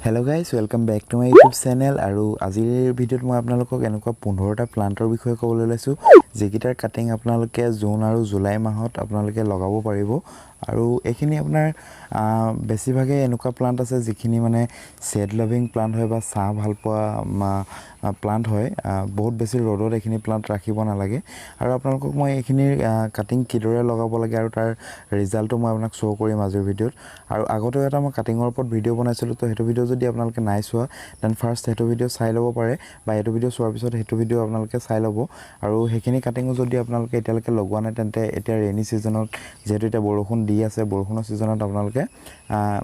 Hello guys, welcome back to my YouTube channel আৰু আজিৰ ভিডিঅ'ত মই আপোনালোকক এনেকুৱা 15টা প্লান্টৰ বিষয়ে ক'বলৈ লৈছো যেকিটাৰ কাটিং আপোনালোকে জুন আৰু জুলাই মাহত আপোনালোকে লগাব পাৰিব আৰু এখিনি আপোনাৰ বেছিভাগে এনেকুৱা প্লান্ট আছে যিখিনি মানে সেড লাভিং প্লান্ট হয় বা ছা ভাল পোৱা প্লান্ট হয় বহুত বেছি ৰ'দত এখিনি প্লান্ট ৰাখিব নালাগে আৰু আপোনালোকক মই এখিনি কাটিং কিদৰে লগাব লাগে আৰু তাৰ ৰিজাল্টটো মই আপোনাক শ্ব' কৰিম আজিৰ ভিডিঅ'ত আৰু আগতেও এটা মই কাটিঙৰ ওপৰত ভিডিঅ' বনাইছিলো তো হেতু ভিডিঅ' যদি আপোনালোকে নাই চোৱা দেন ফাৰ্স্ট হেতু ভিডিঅ' চাই ল'ব পাৰে বা হেতু ভিডিঅ' চোৱাৰ পিছত হেতু ভিডিঅ' আপোনালোকে চাই ল'ব আৰু হেখিনি কাটিঙো যদি আপোনালোকে এতিয়ালৈকে লগোৱা নাই তেন্তে এতিয়া ৰেইনি সিজনত যেহেতু এটা বৰষুণ দি আছে বৰষুণৰ সিজনত আপোনালোকে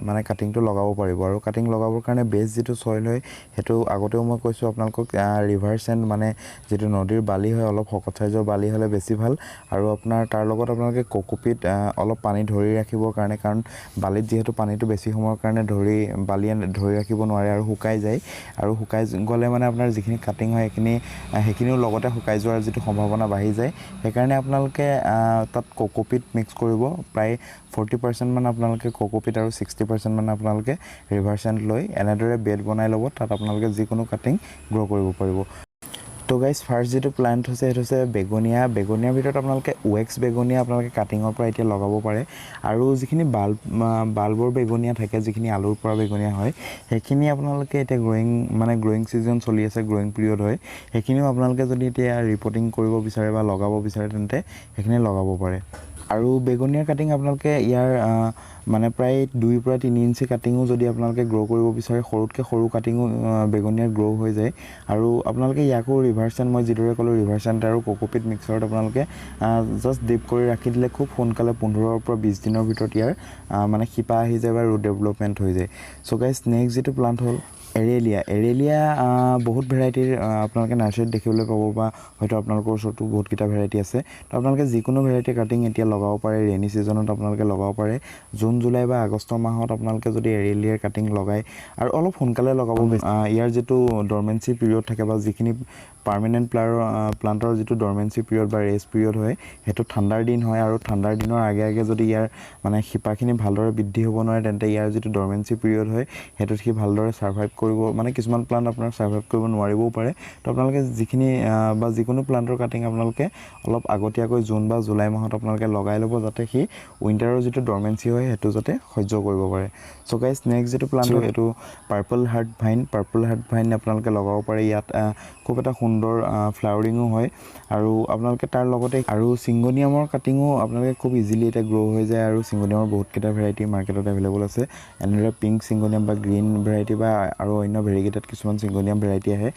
মানে কাটিংটো লগাব পাৰিব আৰু কাটিং লগাবৰ কাৰণে বেছ যেটো সয়েল হয় হেতু আগতেও মই কৈছো আপোনালোকক ৰিভাৰ সেন্ড মানে যেটো নদীৰ বালি হয় অলপ হকত সাইজৰ বালি হলে বেছি ভাল আৰু আপোনাৰ তাৰ লগত আপোনালোকে কোকোপিট অলপ পানী ধৰি ৰাখিবৰ কাৰণে কাৰণ বালিত যেহেতু পানীটো বেছি সময়ৰ কাৰণে বালিয়ে ধৰি ৰাখিব নোৱাৰে আৰু শুকাই যায় আৰু শুকাই গলে মানে আপোনাৰ যিখিনি কাটিং হয় হেখিনিও লগতে শুকাই যোৱাৰ যেটো সম্ভাৱনা বাঢ়ি যায় সেইকাৰণে আপোনালোকে তাত কোকোপিট মিক্স কৰিব প্ৰায় 40% মান আপোনালোকে কোকোপিট আৰু 60% মান আপোনালোকে ৰিভাৰ সেন্ড লৈ এনেদৰে বেড বনাই ল'ব তাত আপোনালোকে যিকোনো কাটিং গ্ৰো কৰিব পাৰিব তো গাইস ফাৰ্স্ট যেটো প্লান্ট হৈছে হেতু হৈছে বেগোনিয়াৰ ভিতৰত আপোনালোকে ওএক্স বেগোনিয়া আপোনালোকে কাটিঙৰ পৰা এতিয়া লগাব পাৰে আৰু যিখিনি বাল্বৰ বেগোনিয়া থাকে যিখিনি আলুৰ পৰা বেগোনিয়া হয় হেখিনি আপোনালোকে এতিয়া গ্ৰোইং সিজন চলি আছে গ্ৰোইং পিৰিয়ড হয় হেখিনিও আপোনালোকে যদি এতিয়া ৰিপোৰ্টিং কৰিব বিচাৰে বা লগাব বিচাৰে তেন্তে হেখিনি লগাব পাৰে আৰু বেগোনিয়াৰ কাটিং আপোনালোকে ইয়াৰ মানে প্ৰায় 2 পৰা 3 ইঞ্চি কাটিংও যদি আপোনালোকে গ্ৰো কৰিব বিচাৰে সৰুতকে সৰু কাটিংও বেগোনিয়াৰ গ্ৰো হৈ যায় আৰু আপোনালোকে ইয়াকো ৰিভাৰ সেন্ড মই যিদৰে ক'লো ৰিভাৰ সেন্ড আৰু কোকোপিট মিক্সাৰত আপোনালোকে জাস্ট ডিপ কৰি ৰাখি দিলে খুব সোনকালে 15 পৰা 20 দিনৰ ভিতৰত ইয়াৰ মানে শিপা আহি যায় বা ৰুট ডেভেলপমেন্ট হৈ যায় সো গাইস নেক্সট যেটো প্লান্ট হল এৰেলিয়া বহুত ভেৰাইটিৰ আপোনালোকে নাৰ্সাৰীত দেখিবলৈ পাব বা হয়তো আপোনালোকৰ ওচৰতো বহুত কিটা ভেৰাইটি আছে তো আপোনালোকে যিকোনো ভেৰাইটি কাটিং এতিয়া লগাব পাৰে ৰেইনি সিজনত আপোনালোকে লগাব পাৰে জুন জুলাই বা আগষ্ট মাহত আপোনালোকে যদি এৰেলিয়াৰ কাটিং লগাই আৰু অলপ সোনকালে লগাব ইয়াৰ যেটো ডৰমেন্সি পিৰিয়ড থাকে বা যিখিনি পাৰ্মানেন্ট প্লান্টৰ যেটো ডৰমেন্সি পিৰিয়ড বা ৰেষ্ট পিৰিয়ড হয় হেতু ঠাণ্ডাৰ দিন হয় আৰু ঠাণ্ডাৰ দিনৰ আগে যদি ইয়াৰ মানে শিপাখিনি ভালদৰে বৃদ্ধি হ'ব নোৱাৰে তেন্তে ইয়াৰ যেটো ডৰমেন্সি পিৰিয়ড হয় হেতুত কি ভালদৰে সাৰ্ভাইভ কৰিব মানে কিছুমান প্লান্ট আপোনাৰ সাৰ্ভাইভ কৰিব নোৱাৰিবও পাৰে তো আপোনালোকে যিখিনি বা যিকোনো প্লান্টৰ কাটিং আপোনালোকে অলপ আগতীয়াকৈ জুন বা জুলাই মাহত আপোনালোকে লগাই ল'ব যাতে কি উইন্টাৰৰ যেটো ডৰমেন্সি হয় হেতু যাতে সহ্য কৰিব পাৰে সো গাইস নেক্সট যেটো প্লান্ট হয় এটো পাৰ্পল হাৰ্ট ভাইন আপোনালোকে লগাব পাৰে ইয়াত খুব এটা সুন্দৰ ফ্লাৱাৰিংও হয় আৰু আপোনালোকে তাৰ লগতে আৰু সিংগোনিয়ামৰ কাটিংও আপোনালোকে খুব ইজিলি এটা গ্ৰো হৈ যায় আৰু সিংগোনিয়ামৰ বহুত কেটা ভেৰাইটি মাৰ্কেটত अवेलेबल আছে এনেদৰে পিংক সিংগোনিয়াম বা গ্ৰীন ভেৰাইটি বা আৰু অন্য ভেৰিগেটেড কিছুমান সিংগোনিয়াম ভেৰাইটি আহে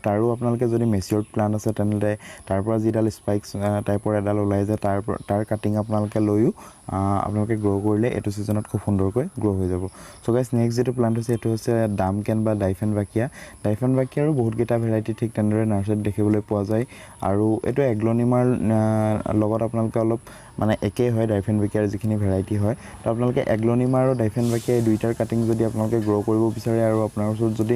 তাৰো আপোনালোকে যদি মেচিয়ৰ্ড প্লান্ট আছে তেনলে তাৰ পৰা যিডাল স্পাইক্স টাইপৰ এডাল ওলাই যায় তাৰ কাটিং আপোনালোকে লৈও আপোনালোকে গ্ৰো কৰিলে এটো সিজনত খুব সুন্দৰকৈ গ্ৰো হৈ যাব সো গাইস নেক্সট যেটো প্লান্ট হৈছে এটো হৈছে ডামকেন বা ডাইফেন বাকিয়াৰো বহুত কেটা ভেৰাইটি ঠিক তেনেদৰে নাৰ্সাৰীত দেখিবলৈ পোৱা যায় আৰু এটো এগ্লোনিমাৰ লগত আপোনালোকে অলপ মানে একে হয় ডাইফেন বাকিয়াৰ যিখিনি ভেৰাইটি হয় তো আপোনালোকে এগ্লোনিমা আৰু ডাইফেন বাকিয়া এই দুইটাৰ কাটিং যদি আপোনালোকে গ্ৰো কৰিব বিচাৰে আৰু আপোনাৰ ওচৰত যদি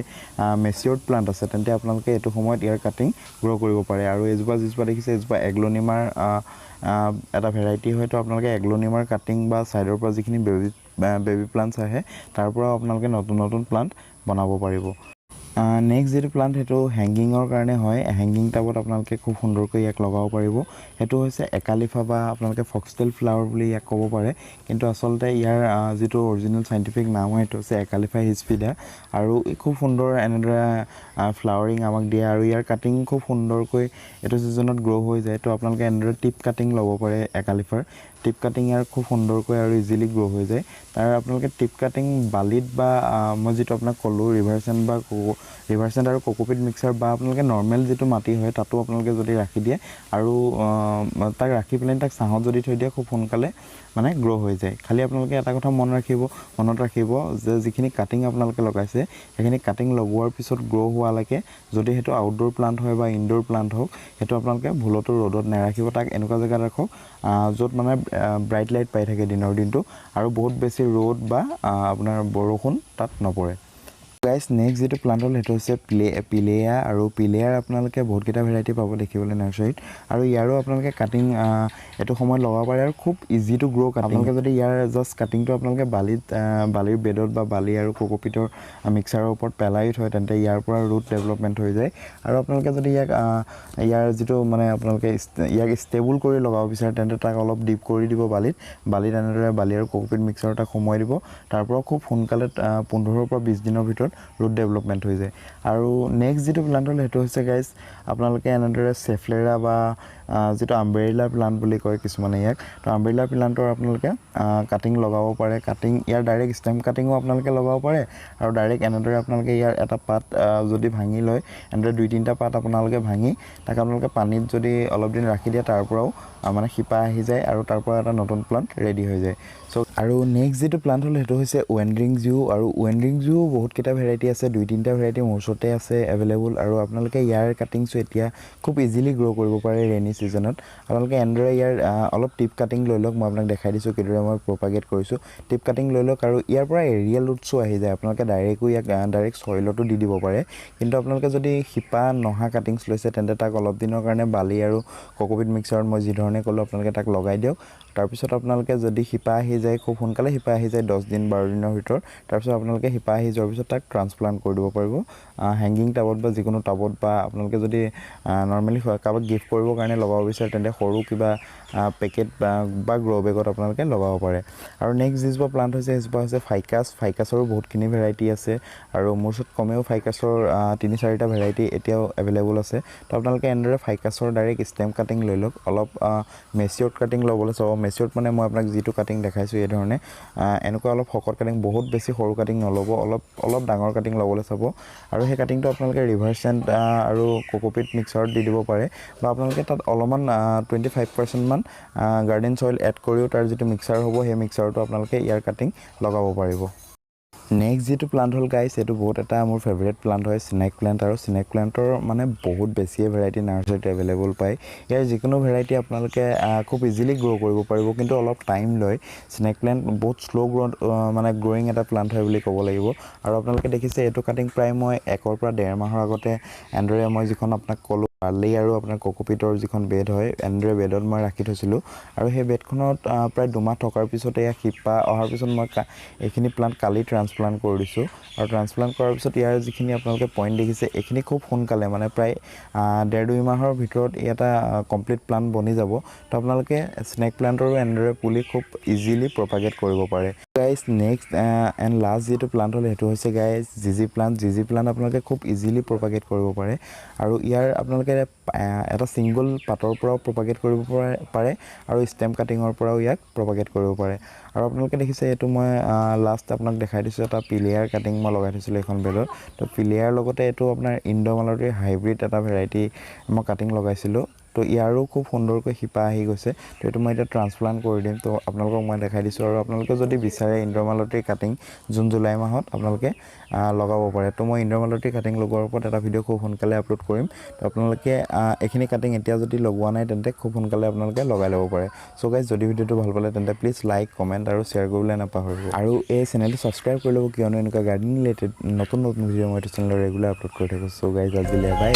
মেচিয়ৰ্ড প্লান্ট আছে তেন্তে আপোনালোকে এটো সময়ত ইয়াৰ কাটিং গ্ৰো কৰিব পাৰে আৰু এজোপা দেখিছে এজোপা এগ্লোনিমাৰ এটা ভেৰাইটি হয় তো আপোনালোকে এগ্লোনিমাৰ কাটিং বা সাইডৰ পৰা যিখিনি বেবি প্লান্টস আহে তাৰ পৰা আপোনালোকে নতুন প্লান্ট বনাব পাৰিব নেক্সট যেটো প্লান্ট হেতু হ্যাঙ্গিংৰ কাৰণে হয় হ্যাঙ্গিং টাবত আপোনালোকে খুব সুন্দৰকৈ ইয়াক লগাব পাৰিব হেতু হৈছে একালিফা বা আপোনালোকে ফক্সটেল ফ্লাৱাৰ বুলি ইয়াক ক'ব পাৰে কিন্তু আচলতে ইয়াৰ যেটো অৰিজিনাল সাইন্টিফিক নাম হয় হেতু হৈছে একালিফা হিস্পিডা আৰু খুব সুন্দৰ এনেদৰে ফ্লাৱাৰিং আমাক দিয়ে আৰু ইয়াৰ কাটিং খুব সুন্দৰকৈ এটো সিজনত গ্ৰো হৈ যায় তো আপোনালোকে এনেদৰে টিপ কাটিং ল'ব পাৰে একালিফাৰ টিপ কাটিং ইয়াৰ খুব সুন্দৰকৈ আৰু ইজিলি গ্ৰো হৈ যায় তাৰ আপোনালোকে টিপ কাটিং বালিত বা মই যেটো আপোনাক ক'লো ৰিভাৰ সেন্ড আৰু কোকোপিট মিক্সাৰ বা আপোনালোকে নৰ্মেল যেটো মাটি হয় তাতো আপোনালোকে যদি ৰাখি দিয়ে আৰু তাক ৰাখি পেলাই তাক ছাহত যদি থৈ দিয়ে খুব সোনকালে মানে গ্ৰো হৈ যায় খালি আপোনালোকে এটা কথা মনত ৰাখিব যে যিখিনি কাটিং আপোনালোকে লগাইছে সেইখিনি কাটিং লগোৱাৰ পিছত গ্ৰো হোৱালৈকে যদি হেতু আউটডোৰ প্লান্ট হয় বা ইনডোৰ প্লান্ট হওক হেতু আপোনালোকে ভুলতো ৰ'দত নাৰাখিব তাক এনেকুৱা জায়গাত ৰাখক য'ত মানে ব্ৰাইট লাইট পাই থাকে দিনৰ দিনটো আৰু বহুত বেছি ৰ'দ বা আপোনাৰ বৰষুণ তাত নপৰে গাইজ নেক্সট যেটো প্লান্ট হ'ল সেইটো হৈছে পিলেয়া আৰু পিলেয়াৰ আপোনালোকে বহুতকেইটা ভেৰাইটি পাব দেখিবলৈ নাৰ্চাৰীত আৰু ইয়াৰো আপোনালোকে কাটিং এইটো সময়ত লগাব পাৰে আৰু খুব ইজি টু গ্ৰ' কাটিং আপোনালোকে যদি ইয়াৰ জাষ্ট কাটিংটো আপোনালোকে বালিৰ বেডত বা বালি আৰু কোকোপিটৰ মিক্সাৰৰ ওপৰত পেলাই থয় তেন্তে ইয়াৰ পৰা ৰুট ডেভেলপমেণ্ট হৈ যায় আৰু আপোনালোকে যদি ইয়াৰ যিটো মানে আপোনালোকে ইয়াক ষ্টেবল কৰি লগাব বিচাৰে তেন্তে তাক অলপ ডিপ কৰি দিব বালিত এনেদৰে বালি আৰু কোকোপিট মিক্সাৰ তাক সোমোৱাই দিব তাৰ পৰা খুব সোনকালে 15 পৰা 20 দিনৰ ভিতৰত ৰুট ডেভেলপমেণ্ট হৈ যায় আৰু নেক্সট যেটো প্লান্ট হ'ল সেইটো হৈছে গাইজ আপোনালোকে এনেদৰে চেফলেৰা বা যেটো আমব্ৰেলা প্লান্ট বুলি কয় কিছুমানে ইয়াক তো আমব্ৰেলা প্লান্টৰ আপোনালোকে কাটিং লগাব পাৰে কাটিং ইয়াৰ ডাইৰেক্ট ষ্টেম কাটিঙো আপোনালোকে লগাব পাৰে আৰু ডাইৰেক্ট এনেদৰে আপোনালোকে ইয়াৰ এটা পাত যদি ভাঙি লয় এনেদৰে 2-3টা পাত আপোনালোকে ভাঙি তাক আপোনালোকে পানীত যদি অলপ দিন ৰাখি দিয়ে তাৰ পৰাও মানে শিপা আহি যায় আৰু তাৰ পৰা এটা নতুন প্লান্ট ৰেডি হৈ যায় সো আৰু নেক্সট যেটো প্লান্ট হ'ল সেইটো হৈছে ৱেন্ডৰিং জিউ আৰু ৱেন্ডৰিং জিউ বহুতকেইটা ভেৰাইটি আছে 2-3টা ভেৰাইটি মোৰ ওচৰতে আছে এভেইলেবল আৰু আপোনালোকে ইয়াৰ কাটিংছো এতিয়া খুব ইজিলি গ্ৰ' কৰিব পাৰে ৰেইনি ছিজনত আপোনালোকে এনেদৰে ইয়াৰ অলপ টিপ কাটিং লৈ লওক মই আপোনাক দেখাই দিছোঁ কিদৰে মই প্ৰপাগেট কৰিছোঁ টিপ কাটিং লৈ লওক আৰু ইয়াৰ পৰা এৰিয়েল ৰুটছো আহি যায় আপোনালোকে ইয়াক ডাইৰেক্ট সইলতো দি দিব পাৰে কিন্তু আপোনালোকে যদি শিপা নহা কাটিংছ লৈছে তেন্তে তাক অলপ দিনৰ কাৰণে বালি আৰু কোকোপিট মিক্সাৰত মই যি ধৰণে ক'লোঁ আপোনালোকে তাক লগাই দিয়ক তাৰপিছত আপোনালোকে যদি শিপা আহি যায় খুব সোনকালে শিপা আহি যায় 10 দিন 12 দিনৰ ভিতৰত তাৰপিছত আপোনালোকে শিপা আহি যোৱাৰ পিছত তাক ট্ৰান্সপ্লান্ট কৰি দিব পাৰিব হেংগিং টাবত বা যিকোনো টাবত বা আপোনালোকে যদি নৰ্মেলি কাৰোবাক গিফ্ট কৰিবৰ কাৰণে লগাব বিচাৰে তেন্তে সৰু কিবা পেকেট বা গ্ৰ' বেগত আপোনালোকে লগাব পাৰে আৰু নেক্সট যিজোপা প্লান্ট হৈছে সেইজোপা হৈছে ফাইকাছৰো বহুতখিনি ভেৰাইটি আছে আৰু মোৰ ওচৰত কমেও ফাইকাছৰ 3-4টা ভেৰাইটি এতিয়াও এভেইলেবল আছে তো আপোনালোকে এনেদৰে ফাইকাছৰ ডাইৰেক্ট ষ্টেম কাটিং লৈ লওক অলপ মেচিয়ৰ্ড কাটিং ল'বলৈ চাব মেচিয়ৰ্ড মানে মই আপোনাক যিটো কাটিং দেখাইছোঁ এই ধৰণে এনেকুৱা অলপ শকত কাটিং বহুত বেছি সৰু কাটিং নল'ব অলপ ডাঙৰ কাটিং ল'বলৈ চাব আৰু সেই কাটিংটো আপোনালোকে ৰিভাৰ চেণ্ট আৰু কোকোপিট মিক্সাৰত দি দিব পাৰে বা আপোনালোকে তাত অলপমান 25% মান গাৰ্ডেন সইল এড কৰিও তাৰ যিটো মিক্সাৰ হ'ব সেই মিক্সাৰটো আপোনালোকে ইয়াৰ কাটিং লগাব পাৰিব নেক্সট যেটো প্লান্ট হ'ল গাইজ এইটো বহুত এটা মোৰ ফেভৰেট প্লান্ট হয় স্নেক প্লান্ট আৰু স্নেক প্লান্টৰ মানে বহুত বেছিয়ে ভেৰাইটি নাৰ্চাৰীত এভেইলেবল পায় ইয়াৰ যিকোনো ভেৰাইটি আপোনালোকে খুব ইজিলি গ্ৰ' কৰিব পাৰিব কিন্তু অলপ টাইম লয় স্নেক প্লান্ট বহুত শ্ল' মানে গ্ৰ'য়িং এটা প্লান্ট হয় বুলি ক'ব লাগিব আৰু আপোনালোকে দেখিছে এইটো কাটিং প্ৰায় মই 1 পৰা 1.5 মাহৰ আগতে এনেদৰে মই যিখন আপোনাক ক'লোঁ বালি আৰু আপোনাৰ কোকোপিটৰ যিখন বেড হয় এনেদৰে বেডত মই ৰাখি থৈছিলোঁ আৰু সেই বেডখনত প্ৰায় 2 মাহ থকাৰ পিছতে ইয়াৰ শিপা অহাৰ পিছত মই এইখিনি প্লান্ট কালি ট্ৰান্সপ্লান্ট কৰি দিছোঁ আৰু ট্ৰান্সপ্লান্ট কৰাৰ পিছত ইয়াৰ যিখিনি আপোনালোকে পইণ্ট দেখিছে এইখিনি খুব সোনকালে মানে প্ৰায় 1.5-2 মাহৰ ভিতৰত এটা কমপ্লিট প্লান্ট বনি যাব তো আপোনালোকে স্নেক প্লান্টৰো এনেদৰে পুলি খুব ইজিলি প্ৰপাগেট কৰিব পাৰে গাইজ নেক্সট এণ্ড লাষ্ট যিটো প্লান্ট হ'ল সেইটো হৈছে গাইজ জিজি প্লান্ট আপোনালোকে খুব ইজিলি প্ৰপাগেট কৰিব পাৰে আৰু ইয়াৰ আপোনালোকে এটা ছিংগল পাতৰ পৰাও প্ৰপাগেট কৰিব পাৰে আৰু ষ্টেম কাটিঙৰ পৰাও ইয়াক প্ৰপাগেট কৰিব পাৰে আৰু আপোনালোকে দেখিছে এইটো মই লাষ্ট আপোনাক দেখাই দিছোঁ এটা পিলেয়াৰ কাটিং মই লগাই থৈছিলোঁ এখন বেডত তো পিলেয়াৰ লগতে এইটো আপোনাৰ ইণ্ডোমালটিৰ হাইব্ৰিড এটা ভেৰাইটি মই কাটিং লগাইছিলোঁ তো ইয়াৰো খুব সুন্দৰকৈ শিপা আহি গৈছে তো এইটো মই এতিয়া ট্ৰান্সপ্লান্ট কৰি দিম তো আপোনালোকক মই দেখাই দিছোঁ আৰু আপোনালোকে যদি বিচাৰে ইণ্ডোমালটিৰ কাটিং জুলাই মাহত আপোনালোকে লগাব পাৰে তো মই ইণ্ডোমালটিৰ কাটিং লগোৱাৰ ওপৰত এটা ভিডিঅ' খুব সোনকালে আপলোড কৰিম তো আপোনালোকে এইখিনি কাটিং এতিয়া যদি লগোৱা নাই তেন্তে খুব সোনকালে আপোনালোকে লগাই ল'ব পাৰে চ' গাইজ যদি ভিডিঅ'টো ভাল পালে তেন্তে প্লিজ লাইক কমেণ্ট আৰু শ্বেয়াৰ কৰিবলৈ নাপাহৰিব আৰু এই চেনেলটো ছাবস্ক্ৰাইব কৰি ল'ব কিয়নো এনেকুৱা গাৰ্ডেনিং ৰিলেটেড নতুন ভিডিঅ' মই এইটো চেনেলত ৰেগুলাৰ আপলোড কৰি থাকোঁ চ' গাইজ আজিলৈ বাই